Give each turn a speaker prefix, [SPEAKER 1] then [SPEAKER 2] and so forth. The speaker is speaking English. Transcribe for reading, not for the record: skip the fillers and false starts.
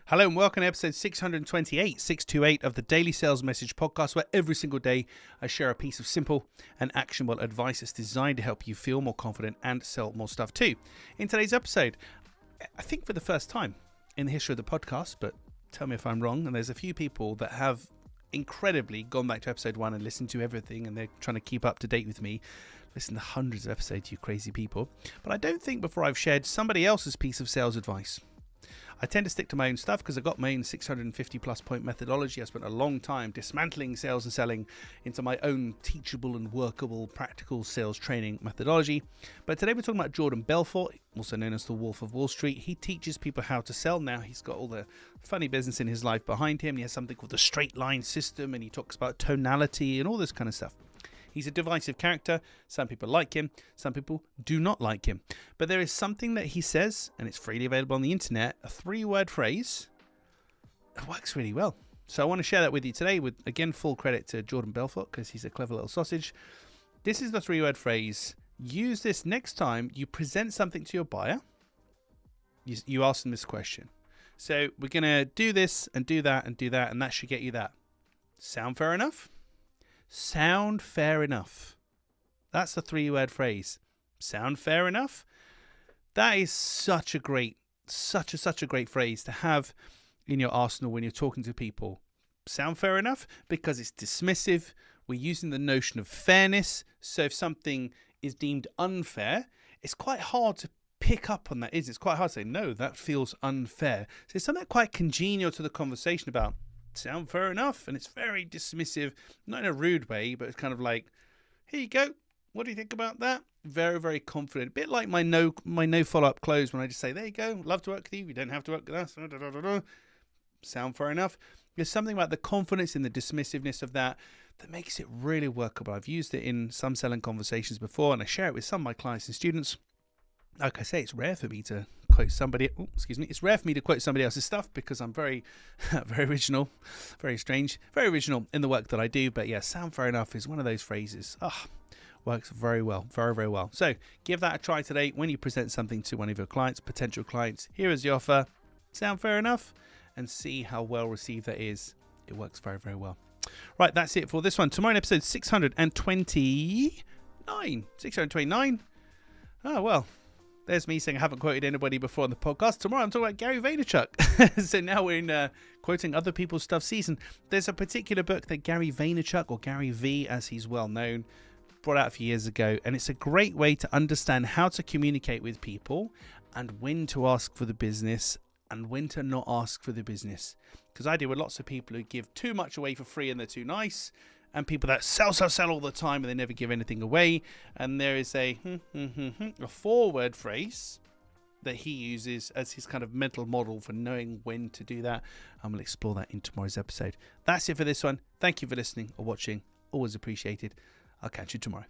[SPEAKER 1] Hello and welcome to episode 628 of the Daily Sales Message podcast, where every single day I share a piece of simple and actionable advice that's designed to help you feel more confident and sell more stuff too. In today's episode, I think for the first time in the history of the podcast, but tell me if I'm wrong, and there's a few people that have incredibly gone back to episode 1 and listened to everything, and they're trying to keep up to date with me. Listen to hundreds of episodes, you crazy people. But I don't think before I've shared somebody else's piece of sales advice. I tend to stick to my own stuff because I've got my own 650 plus point methodology. I spent a long time dismantling sales and selling into my own teachable and workable practical sales training methodology. But today we're talking about Jordan Belfort, also known as the Wolf of Wall Street. He teaches people how to sell now. He's got all the funny business in his life behind him. He has something called the straight line system, and he talks about tonality and all this kind of stuff. He's a divisive character. Some people like him. Some people do not like him. But there is something that he says, and it's freely available on the internet, a 3-word phrase that works really well. So I want to share that with you today with, again, full credit to Jordan Belfort because he's a clever little sausage. This is the 3-word phrase. Use this next time you present something to your buyer. You ask them this question. So we're going to do this and do that and do that, and that should get you that. Sound fair enough? Sound fair enough. That's the 3-word phrase. Sound fair enough? That is such a great phrase to have in your arsenal when you're talking to people. Sound fair enough? Because it's dismissive. We're using the notion of fairness. So if something is deemed unfair, it's quite hard to pick up on that. It's quite hard to say, no, that feels unfair. So it's something quite congenial to the conversation about. Sound fair enough? And it's very dismissive, not in a rude way, but it's kind of like, here you go. What do you think about that? Very, very confident. A bit like my no follow-up close when I just say, there you go. Love to work with you. You don't have to work with us. Sound fair enough? There's something about the confidence and the dismissiveness of that makes it really workable. I've used it in some selling conversations before, and I share it with some of my clients and students. Like I say, it's rare for me to quote somebody. It's rare for me to quote somebody else's stuff because I'm very, very original, very strange, very original in the work that I do. But yeah, sound fair enough is one of those phrases. Works very well, very, very well. So give that a try today when you present something to one of your clients, potential clients. Here is the offer. Sound fair enough? And see how well received that is. It works very, very well. Right, that's it for this one. Tomorrow in episode 629. 629? Oh, well. There's me saying I haven't quoted anybody before on the podcast. Tomorrow I'm talking about Gary Vaynerchuk. So now we're in quoting other people's stuff season. There's a particular book that Gary Vaynerchuk, or Gary V as he's well known, brought out a few years ago. And it's a great way to understand how to communicate with people and when to ask for the business and when to not ask for the business. Because I deal with lots of people who give too much away for free and they're too nice. And people that sell all the time and they never give anything away. And there is a 4-word phrase that he uses as his kind of mental model for knowing when to do that. And we'll explore that in tomorrow's episode. That's it for this one. Thank you for listening or watching. Always appreciated. I'll catch you tomorrow.